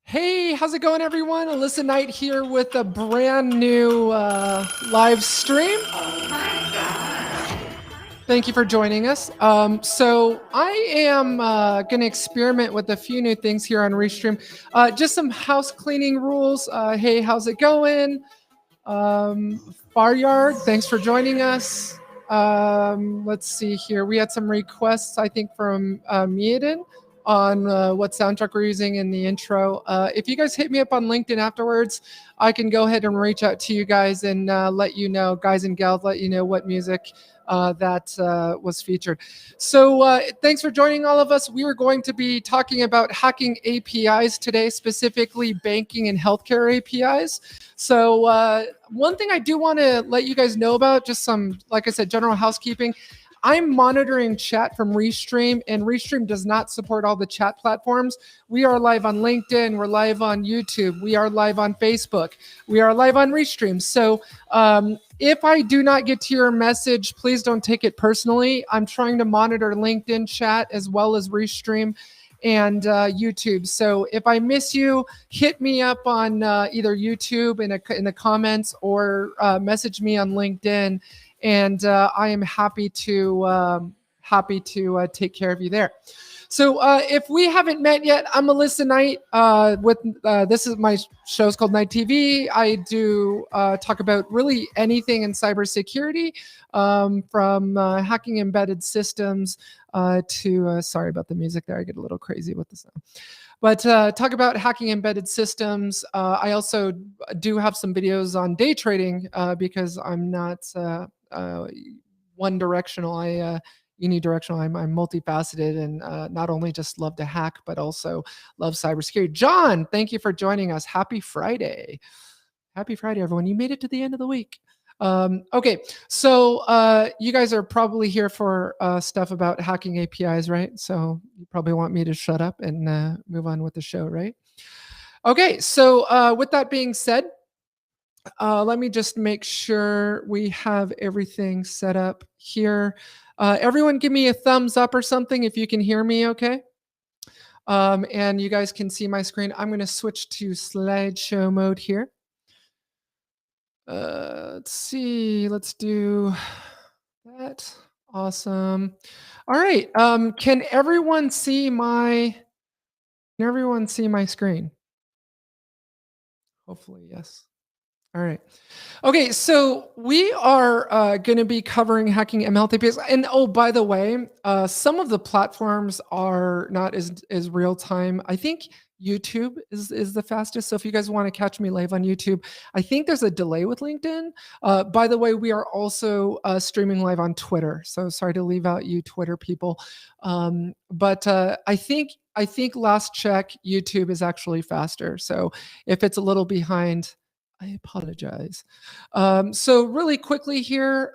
Hey, how's it going, everyone? Alyssa Knight here with a brand new live stream. Thank you for joining us. So I am going to experiment with a few new things here on Restream. Just some house cleaning rules. Hey, how's it going? Far Yard, thanks for joining us. Let's see here. We had some requests, I think, from Mieden on what soundtrack we're using in the intro. If you guys hit me up on LinkedIn afterwards, I can go ahead and reach out to you guys and let you know, guys and gals, let you know what music that was featured. So thanks for joining all of us. We are going to be talking about hacking APIs today, specifically banking and healthcare APIs. So one thing I do want to let you guys know about, just some, like I said, general housekeeping. I'm monitoring chat from Restream, and Restream does not support all the chat platforms. We are live on LinkedIn. We're live on YouTube. We are live on Facebook. We are live on Restream. So if I do not get to your message, please don't take it personally. I'm trying to monitor LinkedIn chat as well as Restream and YouTube. So if I miss you, hit me up on either YouTube in the comments or message me on LinkedIn, and I am happy to take care of you there. So if we haven't met yet, I'm Alyssa Knight. This is my show's called KnighTV. I do talk about really anything in cybersecurity, from hacking embedded systems to sorry about the music there. I get a little crazy with the sound. But talk about hacking embedded systems. I also do have some videos on day trading because I'm not one directional. I unidirectional. I'm multifaceted and not only just love to hack, but also love cybersecurity. John, thank you for joining us. Happy Friday. Happy Friday, everyone. You made it to the end of the week. Okay, so you guys are probably here for stuff about hacking APIs, right? So you probably want me to shut up and move on with the show, right? Okay, so with that being said, let me just make sure we have everything set up here. Everyone give me a thumbs up or something if you can hear me okay. And you guys can see my screen. I'm going to switch to slideshow mode here. Let's see. Let's do that. Awesome. All right. Can everyone see my screen? Hopefully, yes. All right. Okay, so we are going to be covering hacking ML APIs. And oh, by the way, some of the platforms are not as real time. I think YouTube is the fastest. So if you guys want to catch me live on YouTube, I think there's a delay with LinkedIn. By the way, we are also streaming live on Twitter. So sorry to leave out you Twitter people, but I think last check YouTube is actually faster. So if it's a little behind, I apologize. So really quickly here,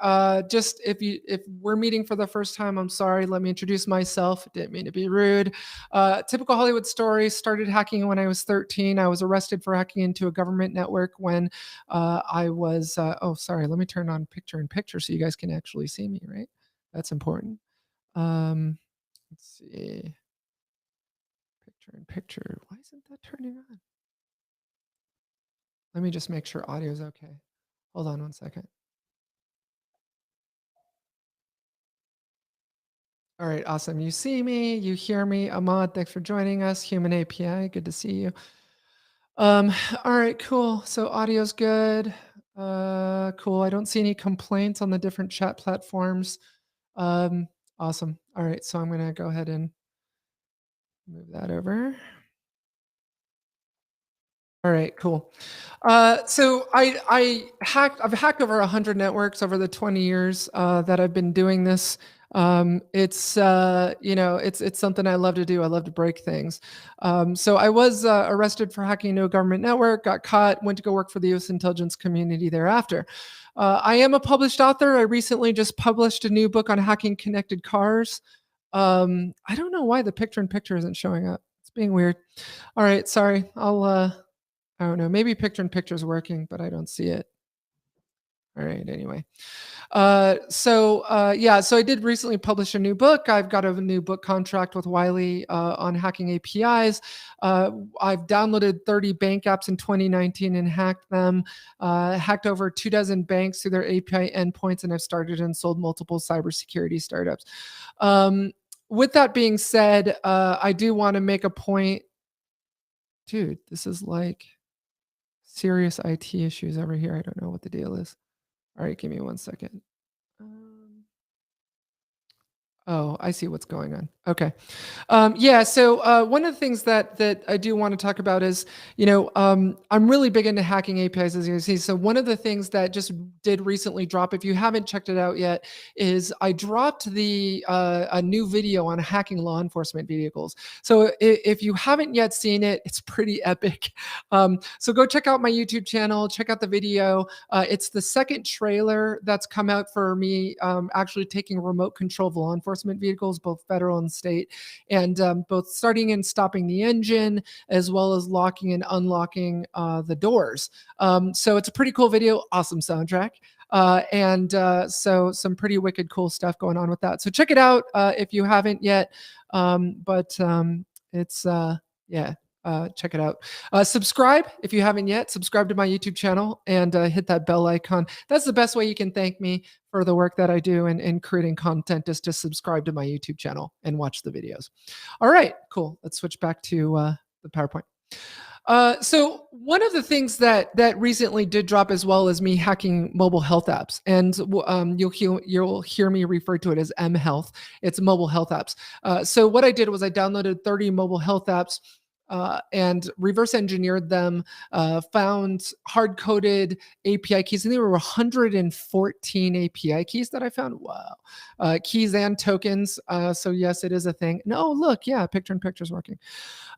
just if we're meeting for the first time, I'm sorry. Let me introduce myself. Didn't mean to be rude. Typical Hollywood story. Started hacking when I was 13. I was arrested for hacking into a government network when I was. Oh, sorry. Let me turn on picture in picture so you guys can actually see me. Right. That's important. Let's see. Picture in picture. Why isn't that turning on? Let me just make sure audio is okay. Hold on one second. All right, awesome. You see me, you hear me. Ahmad, thanks for joining us. Human API, good to see you. All right, cool. So audio's good. Cool. I don't see any complaints on the different chat platforms. Awesome. All right, so I'm gonna go ahead and move that over. All right, cool. So I've hacked over 100 networks over the 20 years that I've been doing this. It's something I love to do. I love to break things. So I was arrested for hacking into a government network, got caught, went to go work for the U.S. intelligence community thereafter. I am a published author. I recently just published a new book on hacking connected cars. I don't know why the picture in picture isn't showing up. It's being weird. All right, sorry. I don't know. Maybe picture in picture is working, but I don't see it. All right. Anyway. Yeah, so I did recently publish a new book. I've got a new book contract with Wiley on hacking APIs. I've downloaded 30 bank apps in 2019 and hacked them. Hacked over 24 banks through their API endpoints, and I've started and sold multiple cybersecurity startups. Um, with that being said, I do want to make a point. Dude, this is like serious IT issues over here. I don't know what the deal is. All right, give me 1 second. Um, Oh, I see what's going on. Okay. Yeah. So one of the things that I do want to talk about is, I'm really big into hacking APIs, as you can see. So one of the things that just did recently drop, if you haven't checked it out yet, is I dropped the a new video on hacking law enforcement vehicles. So if you haven't yet seen it, it's pretty epic. So go check out my YouTube channel, check out the video. It's the second trailer that's come out for me actually taking remote control of law enforcement vehicles, both federal and state, and both starting and stopping the engine, as well as locking and unlocking the doors. So it's a pretty cool video, awesome soundtrack. So some pretty wicked cool stuff going on with that. So check it out if you haven't yet. It's yeah. Check it out. Subscribe if you haven't yet. Subscribe to my YouTube channel and hit that bell icon. That's the best way you can thank me for the work that I do in creating content, is to subscribe to my YouTube channel and watch the videos. All right, cool. Let's switch back to the PowerPoint. So one of the things that recently did drop as well is me hacking mobile health apps, and you'll hear me refer to it as mHealth. It's mobile health apps. So what I did was I downloaded 30 mobile health apps. And reverse engineered them, found hard coded API keys, and there were 114 API keys that I found. Wow. Keys and tokens. So, yes, it is a thing. No, look, yeah, picture in picture is working.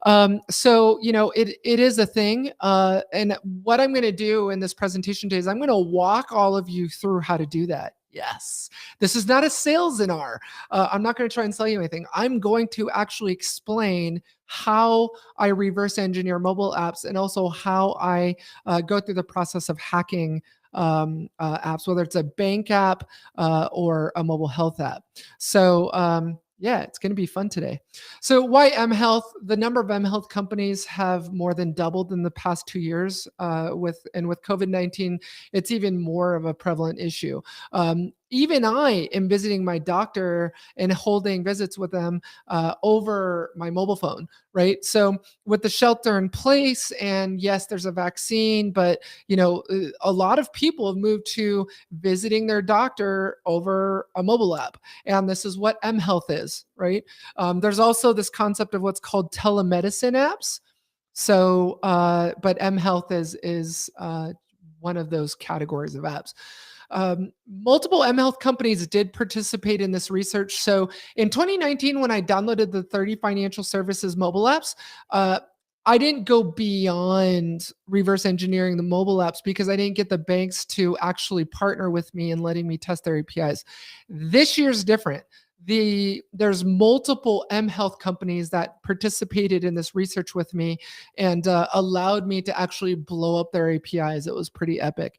It is a thing. And what I'm going to do in this presentation today is I'm going to walk all of you through how to do that. Yes, this is not a sales seminar. I'm not going to try and sell you anything. I'm going to actually explain how I reverse engineer mobile apps, and also how I go through the process of hacking apps, whether it's a bank app or a mobile health app. So, yeah, it's going to be fun today. So why mHealth? The number of mHealth companies have more than doubled in the past 2 years. With COVID-19, it's even more of a prevalent issue. Even I am visiting my doctor and holding visits with them over my mobile phone, right? So with the shelter in place, and yes, there's a vaccine, but a lot of people have moved to visiting their doctor over a mobile app, and this is what mHealth is, right? There's also this concept of what's called telemedicine apps. So, but mHealth is one of those categories of apps. Multiple mHealth companies did participate in this research. So in 2019, when I downloaded the 30 financial services mobile apps, I didn't go beyond reverse engineering the mobile apps because I didn't get the banks to actually partner with me in letting me test their APIs. This year's different. There's multiple mHealth companies that participated in this research with me, and allowed me to actually blow up their APIs. It was pretty epic.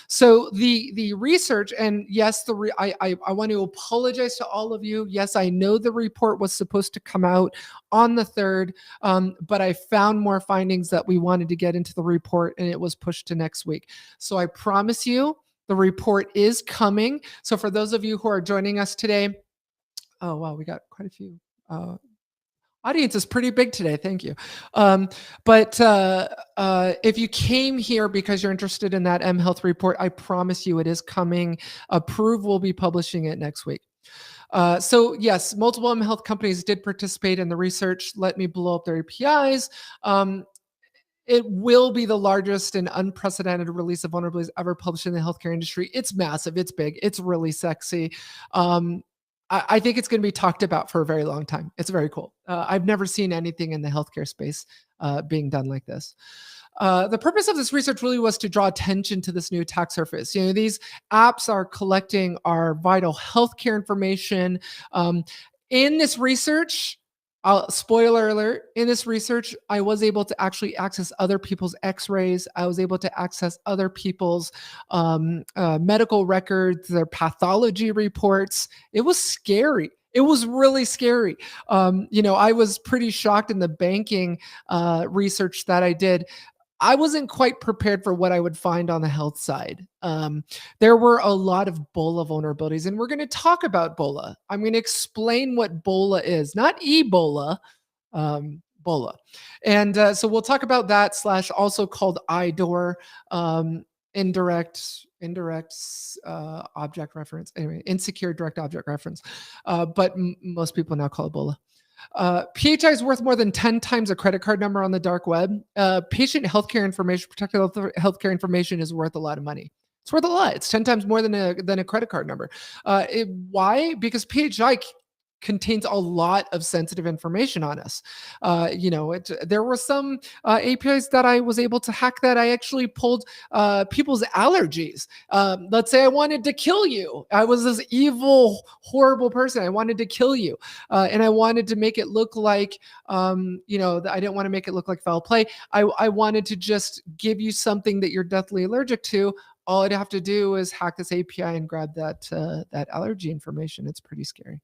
So the research, and yes, I want to apologize to all of you. Yes, I know the report was supposed to come out on the 3rd, but I found more findings that we wanted to get into the report, and it was pushed to next week. So I promise you, the report is coming. So for those of you who are joining us today, oh, wow, we got quite a few. Audience is pretty big today. Thank you. But if you came here because you're interested in that mHealth report, I promise you it is coming. Approve will be publishing it next week. So yes, multiple mHealth companies did participate in the research. Let me blow up their APIs. It will be the largest and unprecedented release of vulnerabilities ever published in the healthcare industry. It's massive. It's big. It's really sexy. I think it's going to be talked about for a very long time. It's very cool. I've never seen anything in the healthcare space being done like this. The purpose of this research really was to draw attention to this new attack surface. These apps are collecting our vital healthcare information. In this research, Spoiler alert, in this research, I was able to actually access other people's x-rays. I was able to access other people's medical records, their pathology reports. It was scary. It was really scary. I was pretty shocked in the banking research that I did. I wasn't quite prepared for what I would find on the health side. There were a lot of BOLA vulnerabilities, and we're going to talk about BOLA. I'm going to explain what BOLA is, not Ebola, BOLA. And so we'll talk about that slash also called IDOR, indirect object reference. Anyway, insecure direct object reference. But most people now call it BOLA. PHI is worth more than 10 times a credit card number on the dark web. Patient healthcare information, protected healthcare information is worth a lot of money. It's worth a lot. It's 10 times more than a credit card number. Why? Because PHI contains a lot of sensitive information on us. There were some APIs that I was able to hack that I actually pulled people's allergies. Let's say I wanted to kill you. I was this evil, horrible person. I wanted to kill you. And I wanted to make it look like, I didn't want to make it look like foul play. I wanted to just give you something that you're deathly allergic to. All I'd have to do is hack this API and grab that allergy information. It's pretty scary.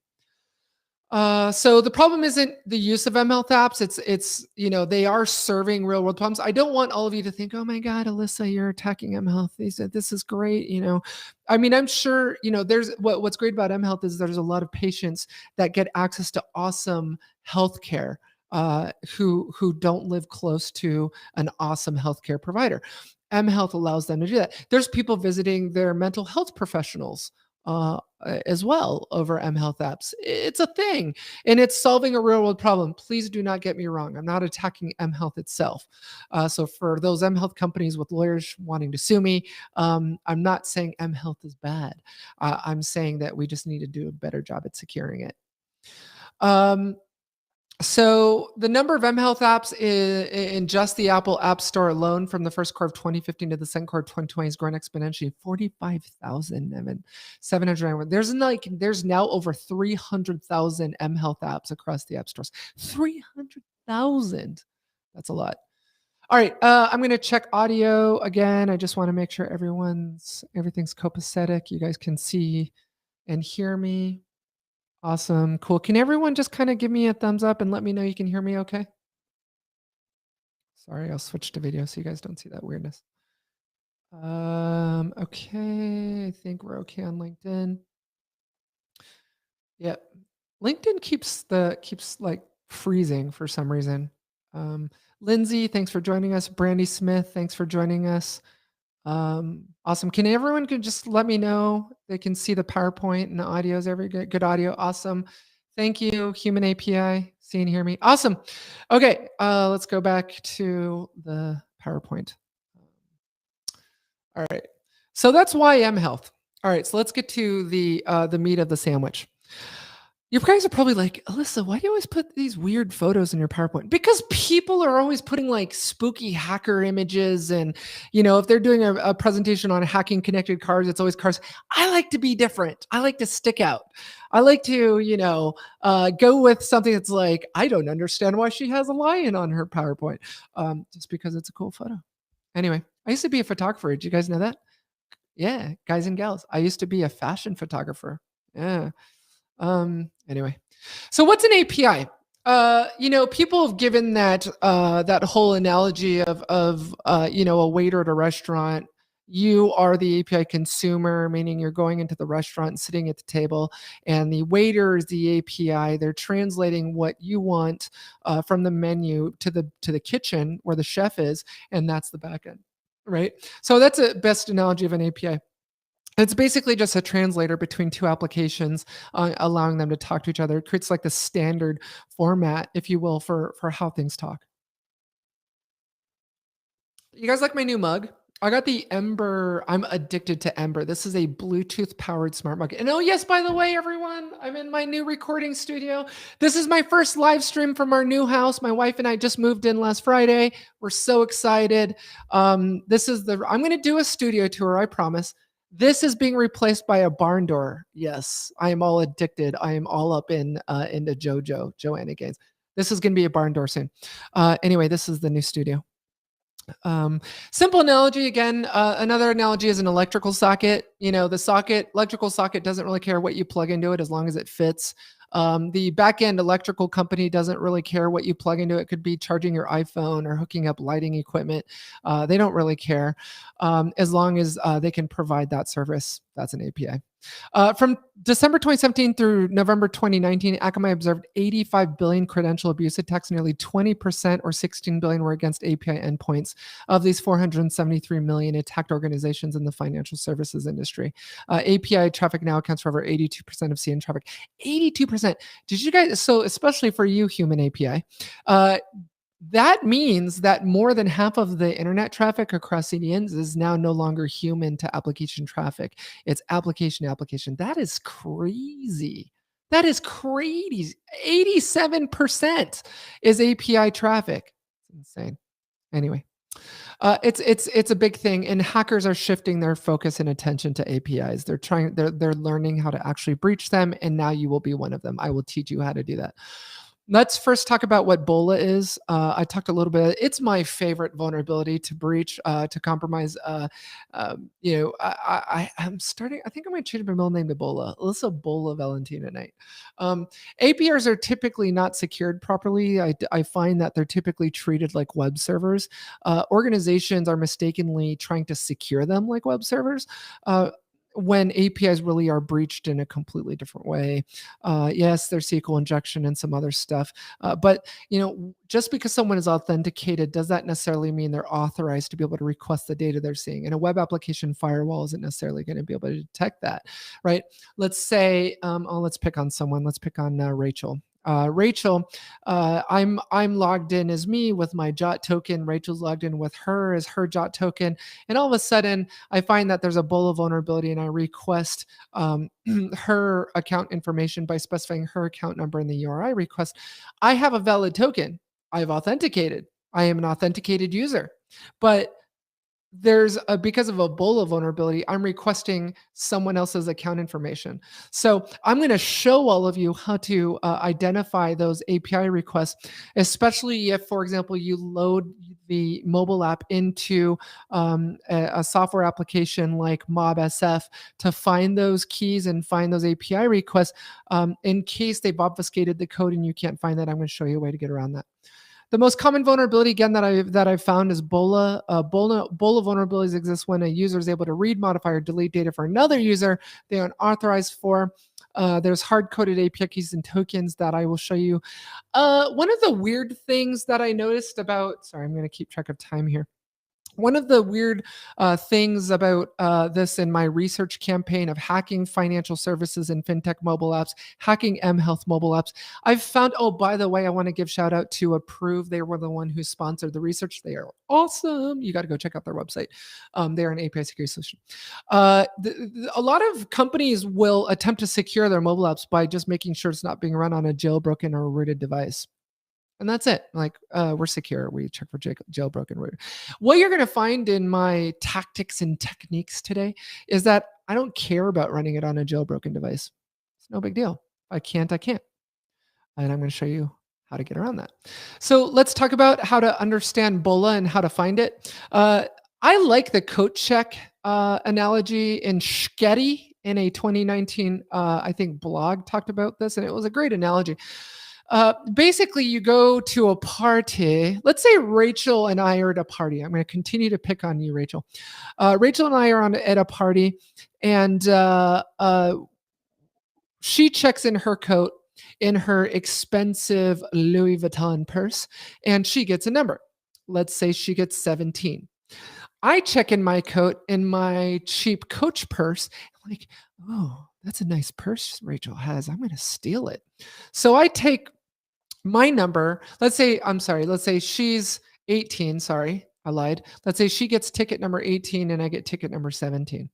So the problem isn't the use of mHealth apps. It's they are serving real world problems. I don't want all of you to think, oh my God, Alyssa, you're attacking mHealth. They said this is great. I mean, I'm sure, there's what's great about mHealth is there's a lot of patients that get access to awesome healthcare who don't live close to an awesome healthcare provider. mHealth allows them to do that. There's people visiting their mental health professionals as well over mHealth apps. It's a thing, and it's solving a real world problem. Please do not get me wrong. I'm not attacking mHealth itself. So for those mHealth companies with lawyers wanting to sue me, I'm not saying mHealth is bad. I'm saying that we just need to do a better job at securing it. So the number of mHealth apps in just the Apple App Store alone from the first quarter of 2015 to the second quarter of 2020 has grown exponentially. 45,791. There's now over 300,000 mHealth apps across the app stores. 300,000. That's a lot. All right, I'm going to check audio again. I just want to make sure everything's copacetic. You guys can see and hear me. Awesome. Cool. Can everyone just kind of give me a thumbs up and let me know you can hear me okay? Sorry, I'll switch to video so you guys don't see that weirdness. Okay, I think we're okay on LinkedIn. Yep. LinkedIn keeps like freezing for some reason. Lindsay, thanks for joining us. Brandy Smith, thanks for joining us. Awesome. Can everyone just let me know they can see the PowerPoint and the audio is good audio? Awesome. Thank you. Human API. See and hear me. Awesome. Okay. Let's go back to the PowerPoint. All right. So that's why mHealth. All right. So let's get to the meat of the sandwich. You guys are probably like, Alyssa, why do you always put these weird photos in your PowerPoint? Because people are always putting like spooky hacker images. And, if they're doing a presentation on hacking connected cars, it's always cars. I like to be different. I like to stick out. I like to, go with something that's like, I don't understand why she has a lion on her PowerPoint. Just because it's a cool photo. Anyway, I used to be a photographer. Did you guys know that? Yeah, guys and gals. I used to be a fashion photographer. Yeah. Anyway, so what's an API? People have given that whole analogy of a waiter at a restaurant. You are the API consumer, meaning you're going into the restaurant and sitting at the table, and the waiter is the API. They're translating what you want from the menu to the kitchen where the chef is, and that's the backend, right? So that's a best analogy of an API. It's basically just a translator between two applications, allowing them to talk to each other. It creates like the standard format, if you will, for how things talk. You guys like my new mug? I got the Ember. I'm addicted to Ember. This is a Bluetooth powered smart mug. And oh yes, by the way, everyone, I'm in my new recording studio. This is my first live stream from our new house. My wife and I just moved in last Friday. We're so excited. I'm going to do a studio tour, I promise. This is being replaced by a barn door. Yes, I am all addicted. I am all up into Joanna Gaines. This is going to be a barn door soon. Anyway, this is the new studio. Simple analogy again. Another analogy is an electrical socket. The electrical socket doesn't really care what you plug into it as long as it fits. The back end electrical company doesn't really care what you plug into it. Could be charging your iPhone or hooking up lighting equipment. They don't really care as long as they can provide that service. That's an API. From December 2017 through November 2019, Akamai observed 85 billion credential abuse attacks. Nearly 20% or 16 billion were against API endpoints of these 473 million attacked organizations in the financial services industry. API traffic now accounts for over 82% of CN traffic. 82%. Did you guys? So especially for you, human API. That means that more than half of the internet traffic across CDNs is now no longer human to application traffic. It's application to application. That is crazy. That is crazy. 87% is API traffic. It's insane. Anyway, it's a big thing, and hackers are shifting their focus and attention to APIs. They're learning how to actually breach them, and now you will be one of them. I will teach you how to do that. Let's first talk about what BOLA is. I talked a little bit. It's my favorite vulnerability to breach, to compromise. I'm starting. I think I'm going to change my middle name to BOLA. Alyssa Bola Valentina Knight. APIs are typically not secured properly. I find that they're typically treated like web servers. Organizations are mistakenly trying to secure them like web servers. When APIs really are breached in a completely different way. Yes, there's SQL injection and some other stuff. But just because someone is authenticated, does that necessarily mean they're authorized to be able to request the data they're seeing? And a web application firewall isn't necessarily going to be able to detect that, right? Let's say, let's pick on someone. Let's pick on Rachel. Rachel, I'm logged in as me with my JOT token. Rachel's logged in with her as her JOT token. And all of a sudden, I find that there's a BOLA vulnerability, and I request her account information by specifying her account number in the URI request. I have a valid token. I've authenticated. I am an authenticated user. But because of a BOLA vulnerability, I'm requesting someone else's account information. So I'm going to show all of you how to identify those API requests, especially if, for example, you load the mobile app into a software application like MobSF to find those keys and find those API requests. In case they've obfuscated the code and you can't find that, I'm going to show you a way to get around that. The most common vulnerability, again, that I've found is BOLA. BOLA vulnerabilities exist when a user is able to read, modify, or delete data for another user they aren't authorized for. There's hard-coded API keys and tokens that I will show you. One of the weird things that I noticed about, sorry, I'm going to keep track of time here. One of the weird things about this in my research campaign of hacking financial services and fintech mobile apps, hacking mHealth mobile apps, I've found, oh, by the way, I want to give shout out to Approve. They were the one who sponsored the research. They are awesome. You got to go check out their website. They're an API security solution. A lot of companies will attempt to secure their mobile apps by just making sure it's not being run on a jailbroken or rooted device. And that's it. Like, we're secure. We check for jailbroken root. What you're going to find in my tactics and techniques today is that I don't care about running it on a jailbroken device. It's no big deal. I can't. And I'm going to show you how to get around that. So let's talk about how to understand BOLA and how to find it. I like the coat check analogy in Shketty in a 2019, I think, blog talked about this, and it was a great analogy. Basically, you go to a party. Let's say Rachel and I are at a party. I'm going to continue to pick on you, Rachel. Rachel and I are at a party, and she checks in her coat in her expensive Louis Vuitton purse, and she gets a number. Let's say she gets 17. I check in my coat in my cheap Coach purse. I'm like, oh, that's a nice purse Rachel has. I'm going to steal it. So I take my number. Let's say she's 18. Sorry, I lied. Let's say she gets ticket number 18 and I get ticket number 17.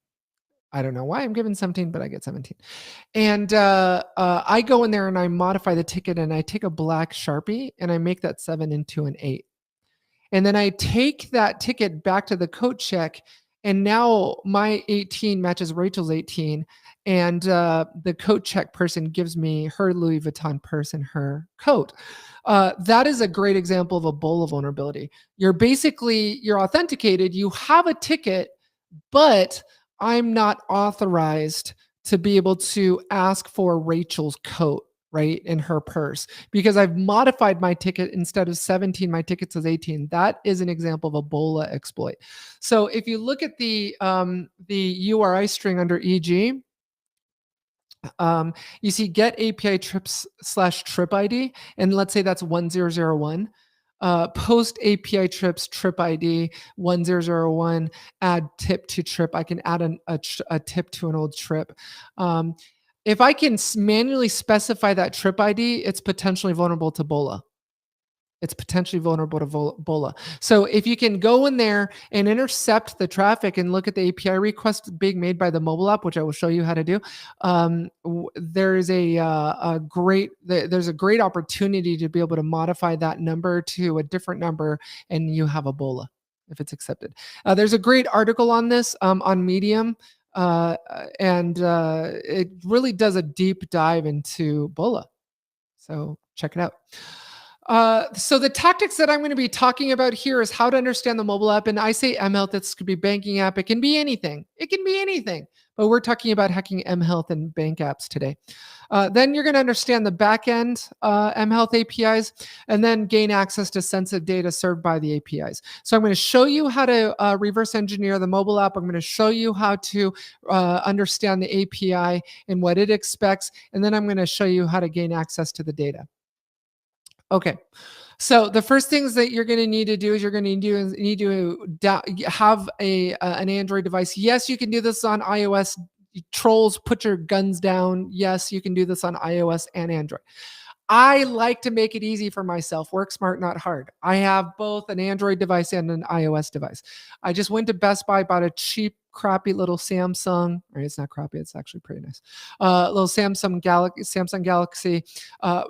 I don't know why I'm given 17, but I get 17. And I go in there and I modify the ticket and I take a black Sharpie and I make that 7 into an 8. And then I take that ticket back to the coat check, and now my 18 matches Rachel's 18. and the coat check person gives me her Louis Vuitton purse and her coat. That is a great example of a Ebola vulnerability. You're authenticated, you have a ticket, but I'm not authorized to be able to ask for Rachel's coat, right, in her purse, because I've modified my ticket. Instead of 17, my ticket says 18. That is an example of a Ebola exploit. So if you look at the URI string under EG, you see get API trips / trip ID, and let's say that's 1001. Post API trips trip ID 1001, add tip to trip. I can add a tip to an old trip. If I can manually specify that trip ID, it's potentially vulnerable to Ebola. It's potentially vulnerable to Ebola. So if you can go in there and intercept the traffic and look at the API request being made by the mobile app, which I will show you how to do, there's a great opportunity to be able to modify that number to a different number, and you have Ebola if it's accepted. There's a great article on this on Medium, and it really does a deep dive into Ebola. So check it out. So the tactics that I'm going to be talking about here is how to understand the mobile app. And I say mHealth, this could be banking app. It can be anything. It can be anything. But we're talking about hacking mHealth and bank apps today. Then you're going to understand the backend mHealth APIs, and then gain access to sensitive data served by the APIs. So I'm going to show you how to reverse engineer the mobile app. I'm going to show you how to understand the API and what it expects. And then I'm going to show you how to gain access to the data. Okay, so the first things that you're going to need to do is you're going to need to have an Android device. Yes, you can do this on iOS. Trolls, put your guns down. Yes, you can do this on iOS and Android. I like to make it easy for myself. Work smart, not hard. I have both an Android device and an iOS device. I just went to Best Buy, bought a cheap, crappy little Samsung. Or it's not crappy; it's actually pretty nice. Little Samsung Galaxy.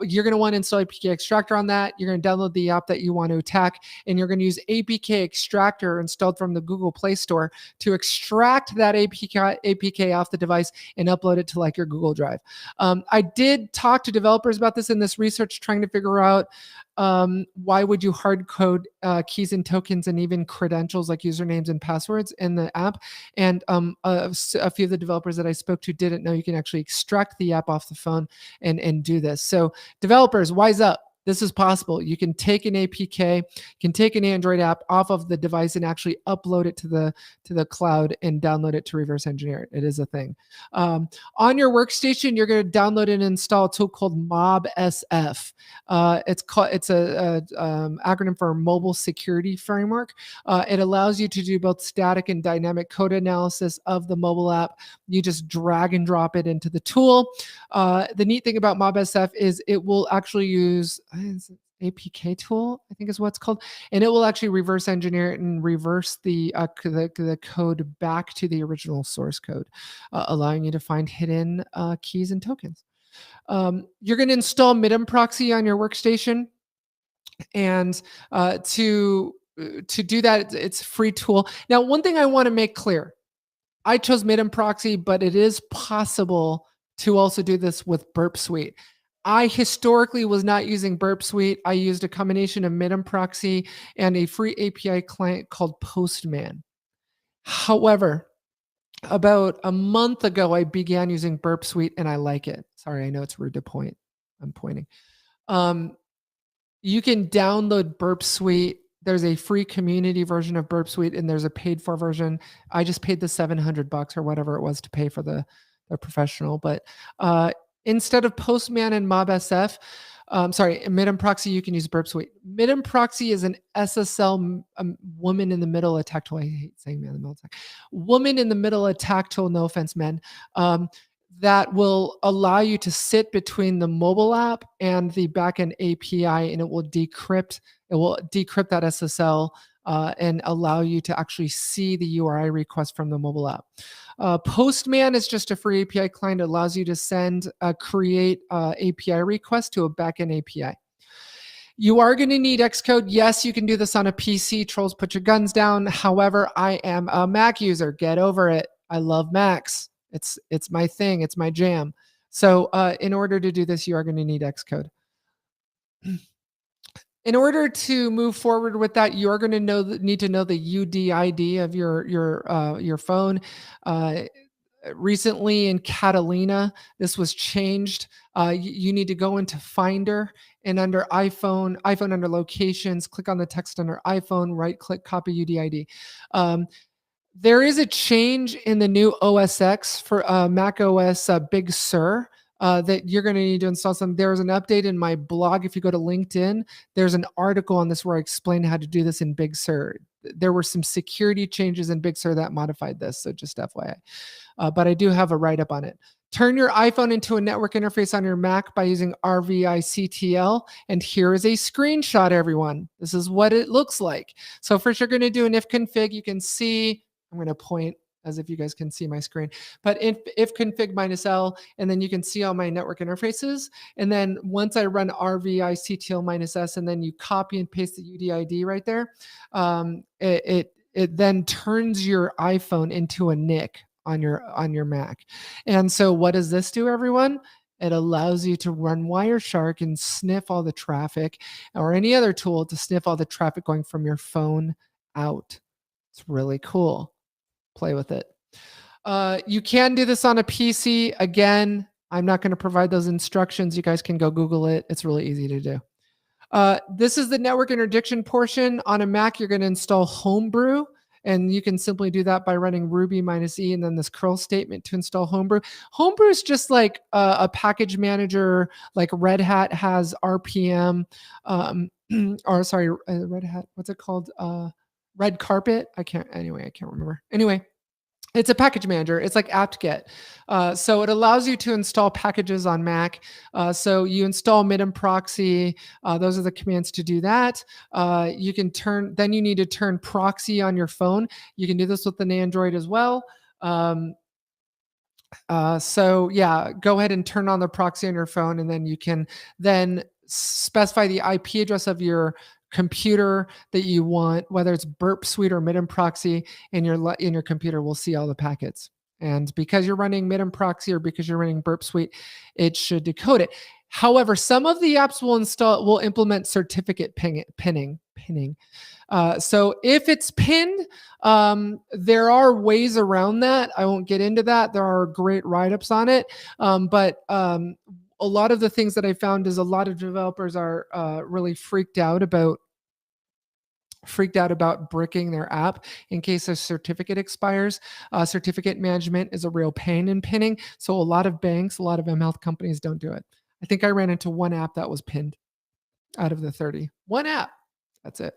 You're going to want to install APK Extractor on that. You're going to download the app that you want to attack, and you're going to use APK Extractor installed from the Google Play Store to extract that APK off the device and upload it to like your Google Drive. I did talk to developers about this in this research, trying to figure out why would you hard code keys and tokens and even credentials like usernames and passwords in the app. And a few of the developers that I spoke to didn't know you can actually extract the app off the phone and do this. So developers, wise up. This is possible. You can take an APK, can take an Android app off of the device and actually upload it to the cloud and download it to reverse engineer it. It is a thing. On your workstation, you're going to download and install a tool called MobSF. It's a acronym for Mobile Security Framework. It allows you to do both static and dynamic code analysis of the mobile app. You just drag and drop it into the tool. The neat thing about MobSF is it will actually use APK tool, I think is what it's called, and it will actually reverse engineer it and reverse the code back to the original source code, allowing you to find hidden keys and tokens. You're going to install Minim Proxy on your workstation, and to do that, it's a free tool. Now, one thing I want to make clear: I chose Minim Proxy, but it is possible to also do this with Burp Suite. I historically was not using Burp Suite. I used a combination of Minim Proxy and a free API client called Postman. However, about a month ago, I began using Burp Suite, and I like it. Sorry, I know it's rude to point. I'm pointing. You can download Burp Suite. There's a free community version of Burp Suite, and there's a paid for version. I just paid the $700 or whatever it was to pay for the professional. But instead of Postman and MobSF, Minim Proxy, you can use Burp Suite. Minim Proxy is an SSL woman in the middle attack tool. I hate saying man in the middle attack. Woman in the middle attack tool, no offense, men. That will allow you to sit between the mobile app and the backend API, and it will decrypt that SSL and allow you to actually see the URI request from the mobile app. Postman is just a free API client. It allows you to create API requests to a backend API. You are going to need Xcode. Yes, you can do this on a PC. Trolls, put your guns down. However, I am a Mac user. Get over it. I love Macs. It's my thing. It's my jam. So in order to do this, you are going to need Xcode. In order to move forward with that, you're going to need to know the UDID of your phone. Recently in Catalina, this was changed. You need to go into Finder and under iPhone under Locations, click on the text under iPhone, right click, copy UDID. There is a change in the new OS X for Mac OS Big Sur. That you're going to need to install some. There's an update in my blog. If you go to LinkedIn, there's an article on this where I explain how to do this in Big Sur. There were some security changes in Big Sur that modified this, so just FYI. But I do have a write-up on it. Turn your iPhone into a network interface on your Mac by using RVICTL. And here is a screenshot, everyone. This is what it looks like. So first you're going to do an if config. You can see, I'm going to point as if you guys can see my screen, but if config -L, and then you can see all my network interfaces. And then once I run RVICTL -S, and then you copy and paste the UDID right there, it then turns your iPhone into a NIC on your Mac. And so what does this do, everyone? It allows you to run Wireshark and sniff all the traffic, or any other tool to sniff all the traffic going from your phone out. It's really cool. Play with it. You can do this on a PC. Again, I'm not going to provide those instructions. You guys can go Google it. It's really easy to do. This is the network interdiction portion. On a Mac, you're going to install Homebrew, and you can simply do that by running Ruby -E and then this curl statement to install Homebrew. Homebrew is just like a package manager, like Red Hat has RPM, or sorry, Red Hat, what's it called? Red Carpet. I can't remember. Anyway, it's a package manager. It's like apt-get. So it allows you to install packages on Mac. So you install minim proxy. Those are the commands to do that. Then you need to turn proxy on your phone. You can do this with an Android as well. So yeah, go ahead and turn on the proxy on your phone, and then you can then specify the IP address of your computer that you want, whether it's Burp Suite or minim proxy, and your computer will see all the packets. And because you're running minim proxy or because you're running Burp Suite, it should decode it. However, some of the apps will implement certificate pinning. So if it's pinned, there are ways around that. I won't get into that. There are great write-ups on it. But a lot of the things that I found is a lot of developers are really freaked out about bricking their app in case a certificate expires. Certificate management is a real pain in pinning. So a lot of banks, a lot of mHealth companies don't do it. I think I ran into one app that was pinned out of the 30. One app. That's it.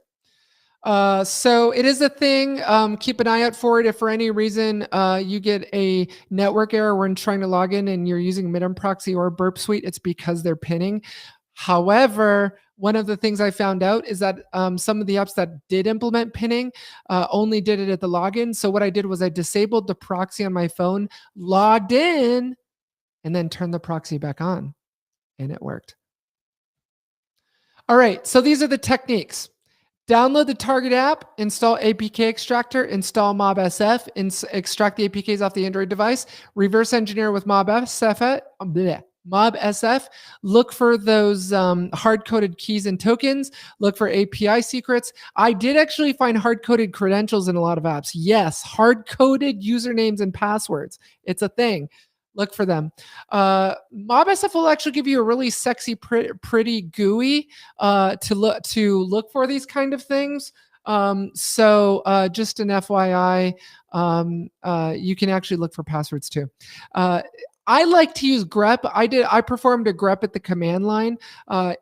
So it is a thing. Keep an eye out for it. If for any reason you get a network error when trying to log in and you're using minim proxy or Burp Suite, it's because they're pinning. However, one of the things I found out is that some of the apps that did implement pinning only did it at the login. So what I did was I disabled the proxy on my phone, logged in, and then turned the proxy back on, and it worked. All right, so these are the techniques. Download the target app, install APK extractor, install MobSF, extract the APKs off the Android device, reverse engineer with MobSF, look for those hard-coded keys and tokens, look for API secrets. I did actually find hard-coded credentials in a lot of apps. Yes, hard-coded usernames and passwords. It's a thing. Look for them. MobSF will actually give you a really sexy, pretty GUI to look for these kind of things. So just an FYI, you can actually look for passwords too. I like to use grep. I performed a grep at the command line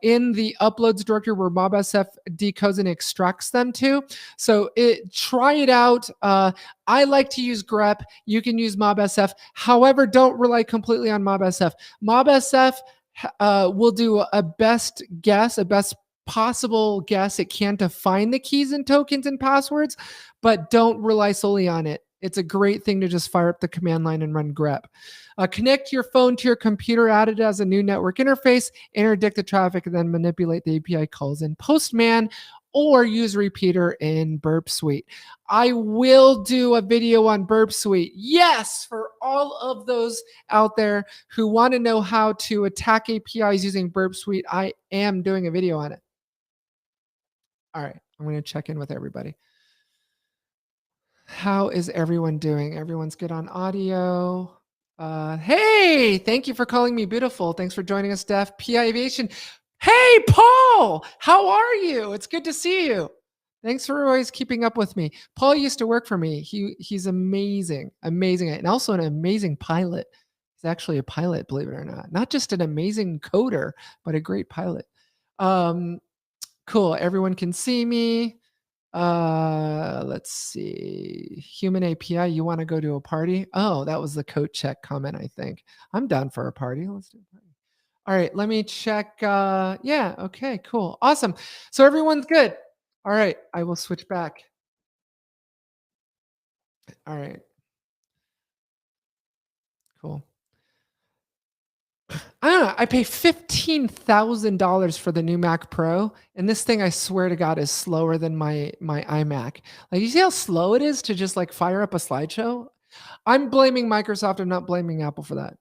in the uploads directory where MobSF decodes and extracts them to. So try it out. I like to use grep. You can use MobSF. However, don't rely completely on MobSF. MobSF will do a best possible guess it can to find the keys and tokens and passwords, but don't rely solely on it. It's a great thing to just fire up the command line and run grep. Connect your phone to your computer, add it as a new network interface, interdict the traffic, and then manipulate the API calls in Postman or use repeater in Burp Suite. I will do a video on Burp Suite. Yes, for all of those out there who want to know how to attack APIs using Burp Suite, I am doing a video on it. All right, I'm going to check in with everybody. How is everyone doing? Everyone's good on audio. Hey, thank you for calling me beautiful. Thanks for joining us, Steph. PI Aviation. Hey, Paul, how are you? It's good to see you. Thanks for always keeping up with me. Paul used to work for me. He's amazing, amazing, and also an amazing pilot. He's actually a pilot, believe it or not. Not just an amazing coder, but a great pilot. Cool. Everyone can see me. Let's see. Human API, you want to go to a party? Oh, that was the coat check comment, I think. I'm down for a party. Let's do a party. All right, let me check. Yeah, okay, cool. Awesome. So everyone's good. All right, I will switch back. All right. Cool. I don't know. I pay $15,000 for the new Mac Pro, and this thing, I swear to God, is slower than my iMac. Like, you see how slow it is to just like fire up a slideshow? I'm blaming Microsoft. I'm not blaming Apple for that.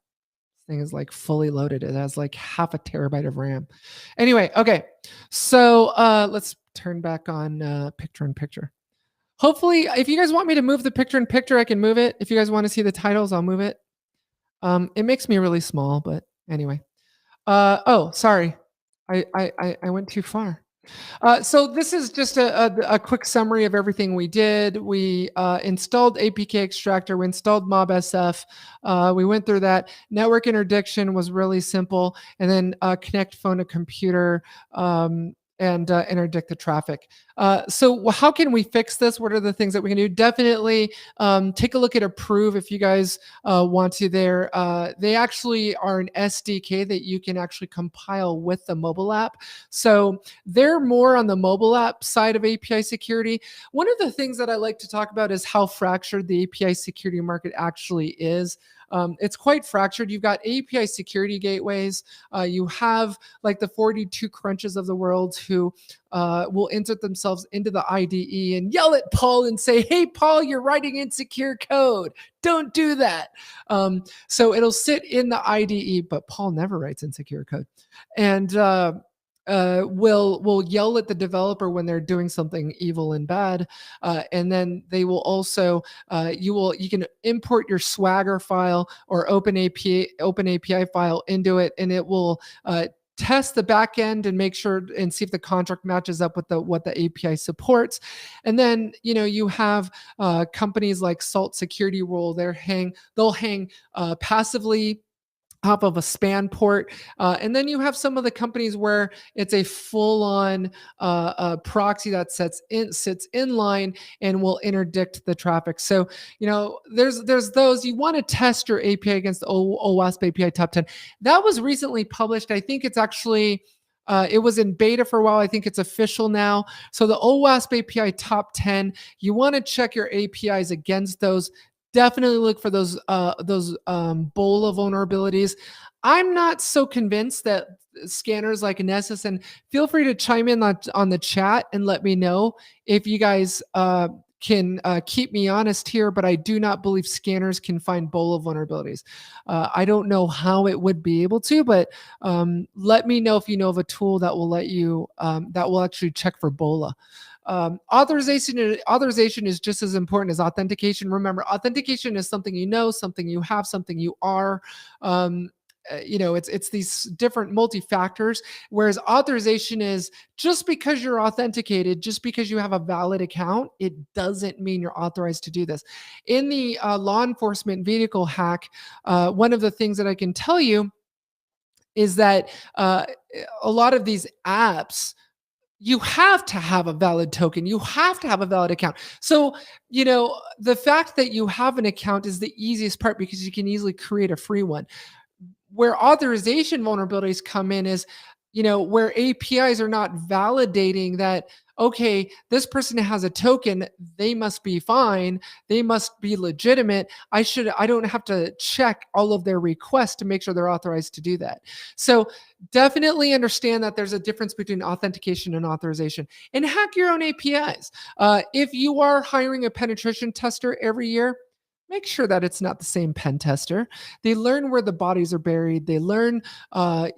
This thing is like fully loaded. It has like half a terabyte of RAM. Anyway, okay. So let's turn back on picture in picture. Hopefully, if you guys want me to move the picture in picture, I can move it. If you guys want to see the titles, I'll move it. It makes me really small, but anyway. Oh, sorry. I went too far. So this is just a quick summary of everything we did. We installed APK extractor. We installed MobSF. We went through that. Network interdiction was really simple. And then connect phone to computer and interdict the traffic. So how can we fix this? What are the things that we can do? Definitely take a look at Approve if you guys want to there. They actually are an SDK that you can actually compile with the mobile app. So they're more on the mobile app side of API security. One of the things that I like to talk about is how fractured the API security market actually is. It's quite fractured. You've got API security gateways. You have like the 42 crunches of the world who will insert themselves into the IDE and yell at Paul and say, "Hey, Paul, you're writing insecure code. Don't do that." So it'll sit in the IDE, but Paul never writes insecure code. And will yell at the developer when they're doing something evil and bad, and then they will also you can import your Swagger file or open API file into it, and it will test the back end and make sure and see if the contract matches up with what the API supports. And then you have companies like Salt Security Rule. They'll hang passively top of a span port. And then you have some of the companies where it's a full-on proxy that sits in line and will interdict the traffic. So, there's those. You want to test your API against the OWASP API top 10. That was recently published. I think it's actually it was in beta for a while. I think it's official now. So the OWASP API top 10, you want to check your APIs against those. Definitely look for those BOLA vulnerabilities. I'm not so convinced that scanners like Nessus, and feel free to chime in on the chat and let me know if you guys can keep me honest here, but I do not believe scanners can find BOLA vulnerabilities. I don't know how it would be able to, but let me know if you know of a tool that will let you that will actually check for BOLA. Authorization is just as important as authentication. Remember, authentication is something you know, something you have, something you are. It's these different multi-factors, whereas authorization is just because you're authenticated, just because you have a valid account, it doesn't mean you're authorized to do this. In the law enforcement vehicle hack, one of the things that I can tell you is that a lot of these apps, you have to have a valid token. You have to have a valid account. So, the fact that you have an account is the easiest part because you can easily create a free one. Where authorization vulnerabilities come in is where APIs are not validating that, okay, this person has a token, they must be fine, they must be legitimate. I don't have to check all of their requests to make sure they're authorized to do that. So definitely understand that there's a difference between authentication and authorization, and hack your own APIs. If you are hiring a penetration tester every year, make sure that it's not the same pen tester. They learn where the bodies are buried. They learn, they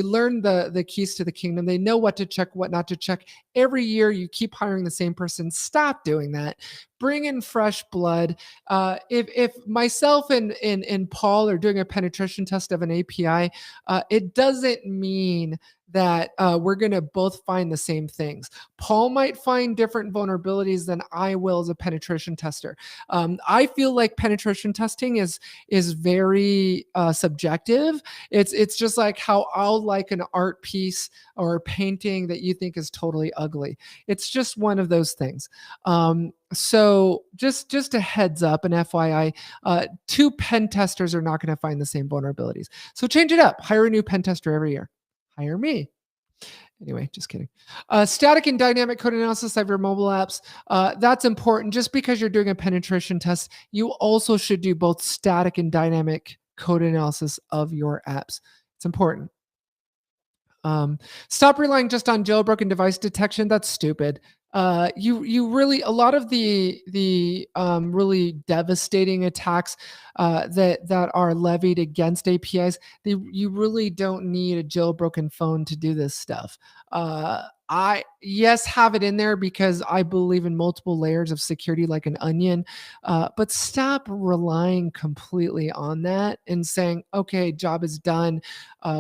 learn the keys to the kingdom. They know what to check, what not to check. Every year, you keep hiring the same person. Stop doing that. Bring in fresh blood. If myself and Paul are doing a penetration test of an API, it doesn't mean that we're going to both find the same things. Paul might find different vulnerabilities than I will as a penetration tester. I feel like penetration testing is very subjective. It's just like how I'll like an art piece or a painting that you think is totally ugly. It's just one of those things. So just a heads up, an FYI, two pen testers are not going to find the same vulnerabilities. So change it up. Hire a new pen tester every year. Hire me. Anyway, just kidding. Static and dynamic code analysis of your mobile apps. That's important. Just because you're doing a penetration test, you also should do both static and dynamic code analysis of your apps. It's important. Stop relying just on jailbroken device detection. That's stupid. You really, a lot of the really devastating attacks that are levied against APIs, you really don't need a jailbroken phone to do this stuff. I yes have it in there because I believe in multiple layers of security like an onion, but stop relying completely on that and saying, okay, job is done.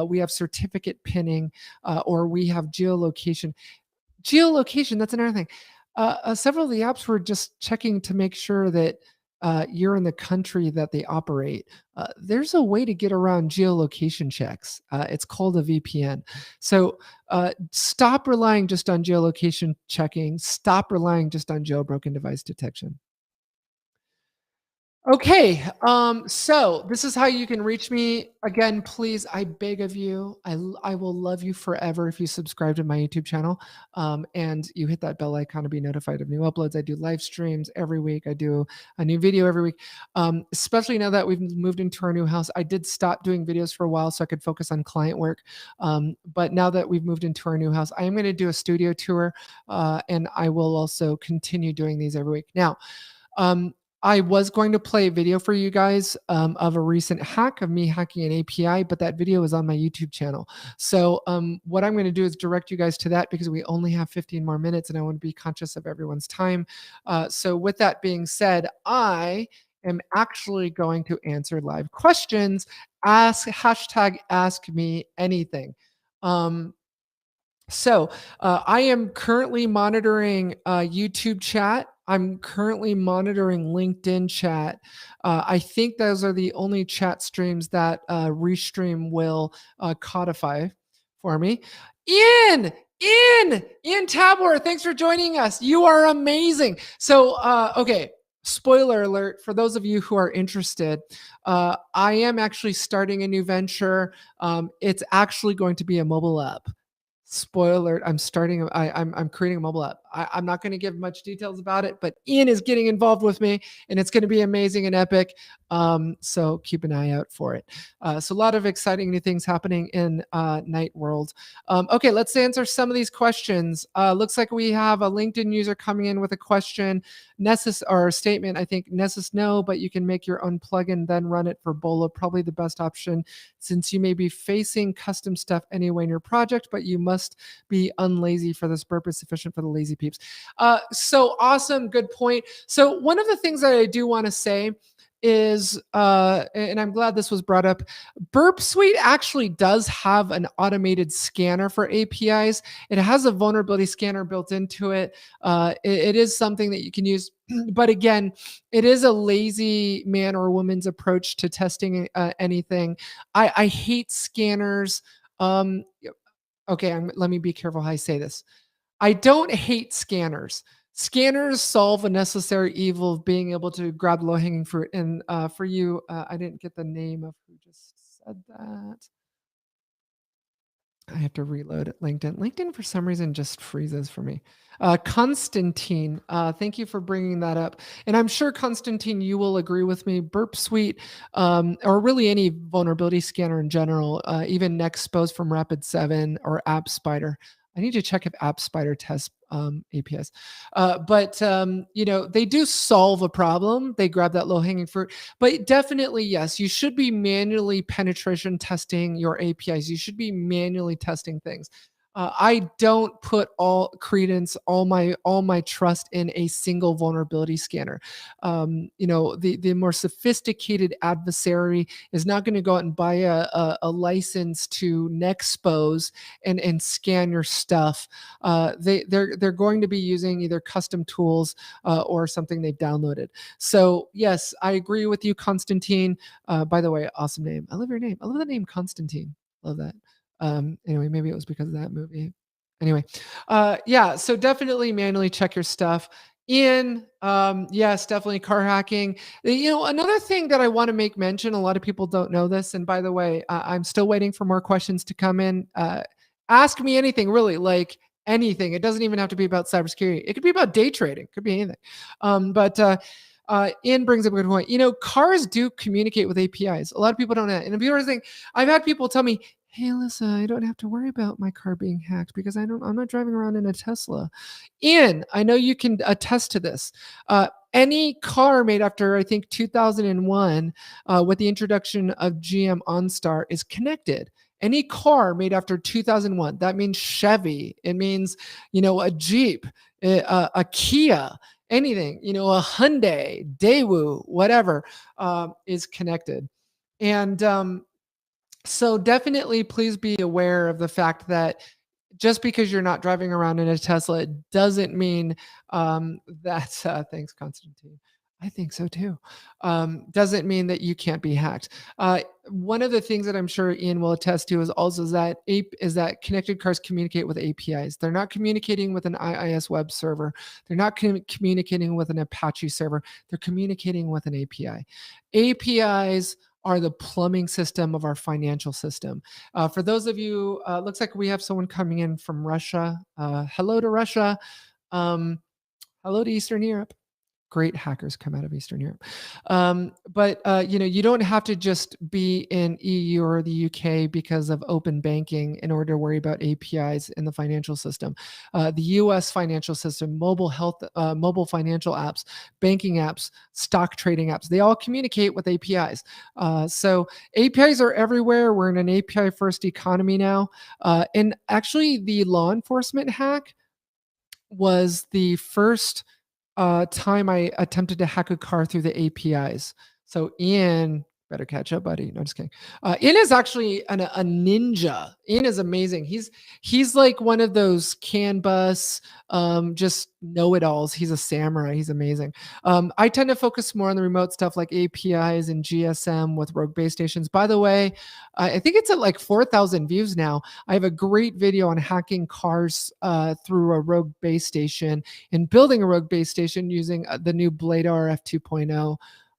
We have certificate pinning, or we have geolocation. Geolocation, that's another thing. Several of the apps were just checking to make sure that you're in the country that they operate. There's a way to get around geolocation checks. It's called a VPN. So stop relying just on geolocation checking. Stop relying just on jailbroken device detection. Okay, so this is how you can reach me. Again, please, I beg of you, I will love you forever if you subscribe to my YouTube channel, and you hit that bell icon to be notified of new uploads. I do live streams every week. I do a new video every week. Especially now that we've moved into our new house, I did stop doing videos for a while so I could focus on client work. But now that we've moved into our new house, I am going to do a studio tour, and I will also continue doing these every week. Now, um, I was going to play a video for you guys of a recent hack of me hacking an API, but that video is on my YouTube channel. So what I'm going to do is direct you guys to that because we only have 15 more minutes and I want to be conscious of everyone's time. So with that being said, I am actually going to answer live questions. Ask me anything. I am currently monitoring YouTube chat. I'm currently monitoring LinkedIn chat. I think those are the only chat streams that Restream will codify for me. Ian Tabor, thanks for joining us. You are amazing. So, okay, spoiler alert for those of you who are interested. I am actually starting a new venture. It's actually going to be a mobile app. Spoiler alert, I'm creating a mobile app. I'm not going to give much details about it, but Ian is getting involved with me and it's going to be amazing and epic. So keep an eye out for it. So a lot of exciting new things happening in Night World. Okay, let's answer some of these questions. Looks like we have a LinkedIn user coming in with a question. Nessus or a statement, I think Nessus no, but you can make your own plugin, then run it for Bolo. Probably the best option since you may be facing custom stuff anyway in your project, but you must be unlazy for this purpose, sufficient for the lazy peeps. So awesome, good point. So one of the things that I do want to say is, and I'm glad this was brought up, Burp Suite actually does have an automated scanner for APIs. It has a vulnerability scanner built into it. It is something that you can use. But again, it is a lazy man or woman's approach to testing anything. I hate scanners. Okay, let me be careful how I say this. I don't hate scanners. Scanners solve a necessary evil of being able to grab low-hanging fruit. And for you, I didn't get the name of who just said that. have to reload LinkedIn. LinkedIn for some reason just freezes for me. Constantine, thank you for bringing that up. And I'm sure Constantine, you will agree with me. Burp Suite, or really any vulnerability scanner in general, even Nexpose from Rapid7 or App Spider. I need to check if App Spider tests APIs. But they do solve a problem. They grab that low hanging fruit. But definitely, yes, you should be manually penetration testing your APIs. You should be manually testing things. I don't put all credence, all my trust in a single vulnerability scanner. The more sophisticated adversary is not going to go out and buy a license to Nexpose and scan your stuff. They're going to be using either custom tools or something they've downloaded. So yes, I agree with you, Constantine. By the way, awesome name. I love your name. I love the name Constantine. Love that. Anyway, maybe it was because of that movie. Anyway, yeah, so definitely manually check your stuff. Ian, yes, definitely car hacking. Another thing that I want to make mention, a lot of people don't know this. And by the way, I'm still waiting for more questions to come in. Ask me anything, really, like anything. It doesn't even have to be about cybersecurity. It could be about day trading. It could be anything. Ian brings up a good point. Cars do communicate with APIs. A lot of people don't know. And if you're saying, I've had people tell me, hey, Alyssa, I don't have to worry about my car being hacked because I'm not driving around in a Tesla. Ian, I know you can attest to this. Any car made after, I think, 2001, with the introduction of GM OnStar, is connected. Any car made after 2001, that means Chevy. It means, a Jeep, a Kia, anything, a Hyundai, Daewoo, whatever, is connected. And so definitely please be aware of the fact that just because you're not driving around in a Tesla, it doesn't mean that, thanks, Constantine. I think so too. Doesn't mean that you can't be hacked. One of the things that I'm sure Ian will attest to is that connected cars communicate with APIs. They're not communicating with an IIS web server. They're not communicating with an Apache server. They're communicating with an API. APIs are the plumbing system of our financial system. For those of you, looks like we have someone coming in from Russia. Hello to Russia. Hello to Eastern Europe. Great hackers come out of Eastern Europe. You don't have to just be in EU or the UK because of open banking in order to worry about APIs in the financial system. The US financial system, mobile financial apps, banking apps, stock trading apps, they all communicate with APIs. So APIs are everywhere. We're in an API first economy now. And actually the law enforcement hack was the first time I attempted to hack a car through the APIs. So Ian, better catch up, buddy. No, just kidding. Ian is actually a ninja. Ian is amazing. He's like one of those CAN bus, just know-it-alls. He's a samurai. He's amazing. I tend to focus more on the remote stuff like APIs and GSM with rogue base stations. By the way, I think it's at like 4,000 views now. I have a great video on hacking cars through a rogue base station and building a rogue base station using the new Blade RF 2.0.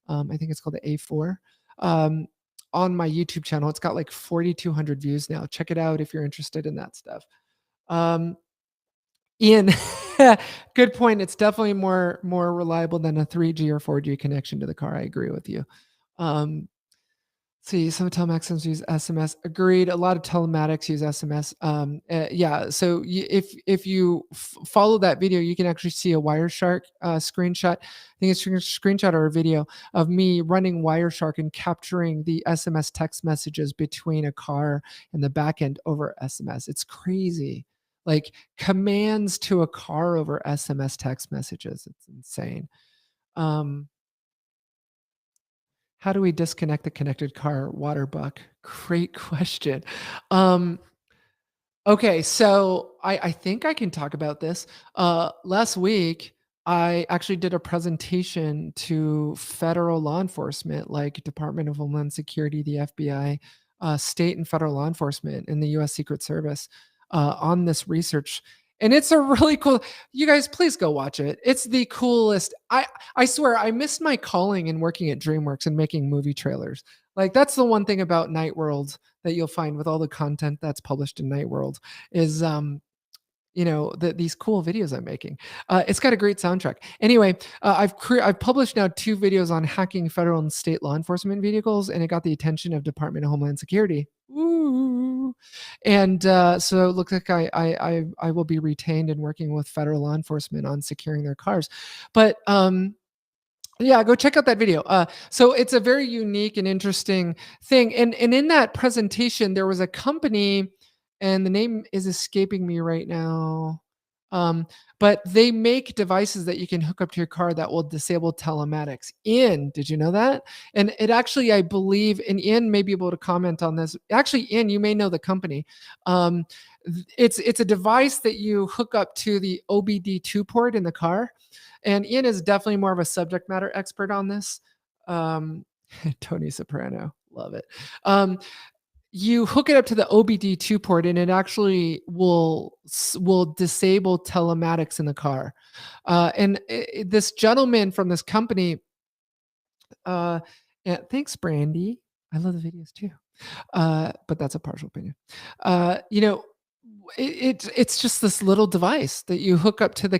I think it's called the A4. On my YouTube channel. It's got like 4,200 views now. Check it out if you're interested in that stuff. Ian, good point. It's definitely more reliable than a 3G or 4G connection to the car. I agree with you. See, some telemaxims use SMS. Agreed. A lot of telematics use SMS. Yeah. So if you follow that video, you can actually see a Wireshark screenshot. I think it's a screenshot or a video of me running Wireshark and capturing the SMS text messages between a car and the backend over SMS. It's crazy. Like commands to a car over SMS text messages. It's insane. How do we disconnect the connected car? Waterbuck. Great question. Okay, so I think I can talk about this. Last week, I actually did a presentation to federal law enforcement, like Department of Homeland Security, the FBI, state and federal law enforcement, and the U.S. Secret Service on this research. And it's a really cool. You guys, please go watch it. It's the coolest. I swear, I missed my calling in working at DreamWorks and making movie trailers. Like that's the one thing about Night World that you'll find with all the content that's published in Night World is these cool videos I'm making. It's got a great soundtrack. Anyway, I've published now 2 videos on hacking federal and state law enforcement vehicles, and it got the attention of Department of Homeland Security. Ooh. And so it looks like I will be retained and working with federal law enforcement on securing their cars. But yeah, go check out that video. So it's a very unique and interesting thing. And in that presentation, there was a company, and the name is escaping me right now. But they make devices that you can hook up to your car that will disable telematics. Ian, did you know that? And it actually, I believe, and Ian may be able to comment on this. Actually, Ian, you may know the company. It's a device that you hook up to the OBD2 port in the car. And Ian is definitely more of a subject matter expert on this. Tony Soprano, love it. You hook it up to the OBD2 port, and it actually will disable telematics in the car. This gentleman from this company, yeah, thanks, Brandy. I love the videos too, but that's a partial opinion. It's just this little device that you hook up to the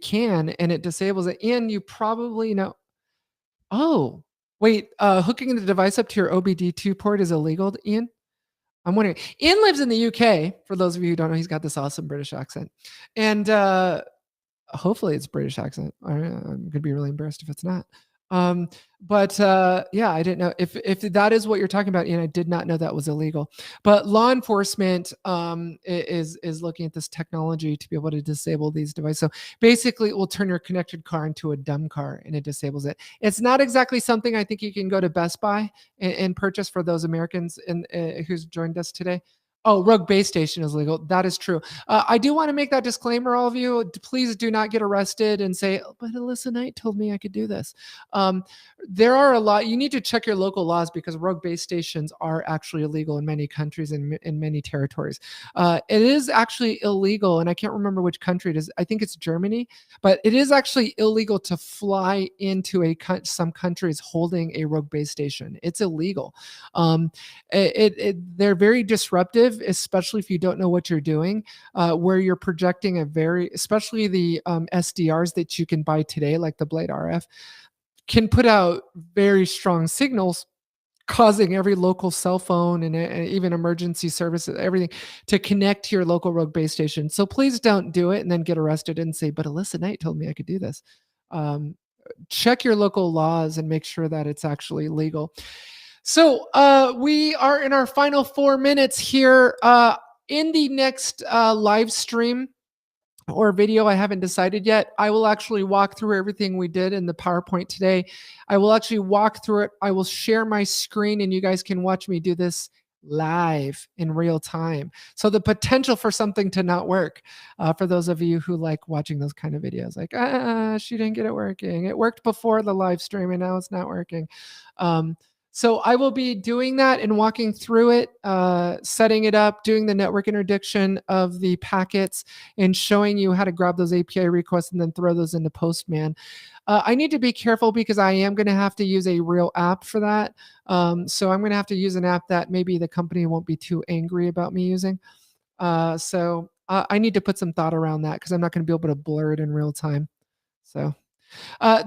can, and it disables it. And you probably know. Oh, wait, hooking the device up to your OBD2 port is illegal, Ian? I'm wondering. Ian lives in the UK. For those of you who don't know, he's got this awesome British accent, and hopefully it's British accent. I'm gonna be really embarrassed if it's not. But yeah, I didn't know if that is what you're talking about, and I did not know that was illegal. But law enforcement is looking at this technology to be able to disable these devices. So basically, it will turn your connected car into a dumb car, and it disables it. It's not exactly something I think you can go to Best Buy and purchase for those Americans who's joined us today. Oh, Rogue Base Station is legal. That is true. I do want to make that disclaimer, all of you. Please do not get arrested and say, oh, but Alyssa Knight told me I could do this. There are a lot. You need to check your local laws because Rogue Base Stations are actually illegal in many countries and in many territories. It is actually illegal, and I can't remember which country it is. I think it's Germany, but it is actually illegal to fly into some countries holding a Rogue Base Station. It's illegal. They're very disruptive, especially if you don't know what you're doing, where you're projecting especially the SDRs that you can buy today, like the Blade RF, can put out very strong signals, causing every local cell phone and even emergency services, everything to connect to your local Rogue Base Station. So please don't do it and then get arrested and say, but Alyssa Knight told me I could do this. Check your local laws and make sure that it's actually legal. So we are in our final 4 minutes here. In the next live stream or video, I haven't decided yet, I will actually walk through everything we did in the PowerPoint today. I will actually walk through it. I will share my screen, and you guys can watch me do this live in real time. So the potential for something to not work, for those of you who like watching those kind of videos, like, she didn't get it working. It worked before the live stream, and now it's not working. So I will be doing that and walking through it, setting it up, doing the network interdiction of the packets, and showing you how to grab those API requests and then throw those into Postman. I need to be careful because I am going to have to use a real app for that. So I'm going to have to use an app that maybe the company won't be too angry about me using. So I need to put some thought around that because I'm not going to be able to blur it in real time. So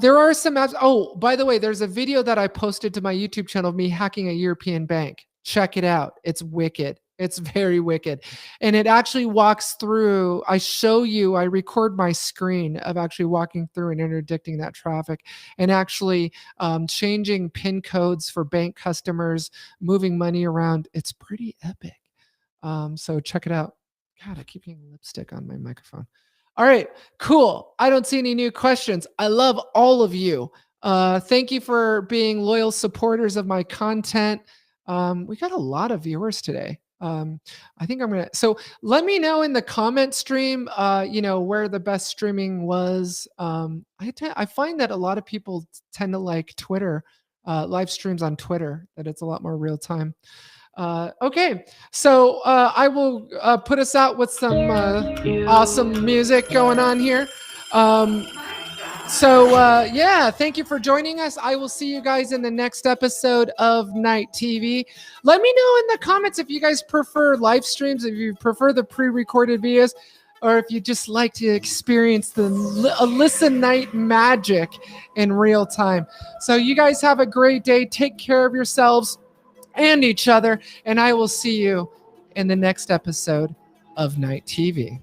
there are some apps. Oh, by the way, there's a video that I posted to my YouTube channel of me hacking a European bank. Check it out. It's wicked. It's very wicked. And it actually walks through, I record my screen of actually walking through and interdicting that traffic and actually changing PIN codes for bank customers, moving money around. It's pretty epic. So check it out. God, I keep getting lipstick on my microphone. All right, cool. I don't see any new questions. I love all of you. Thank you for being loyal supporters of my content. We got a lot of viewers today. I think so let me know in the comment stream, where the best streaming was. I find that a lot of people tend to like Twitter, live streams on Twitter, that it's a lot more real time. Okay, so I will put us out with some awesome music going on here. Um, yeah, thank you for joining us. I will see you guys in the next episode of Night TV. Let me know in the comments if you guys prefer live streams, if you prefer the pre-recorded videos, or if you just like to experience the listen night magic in real time. So you guys have a great day. Take care of yourselves and each other, and I will see you in the next episode of Night TV.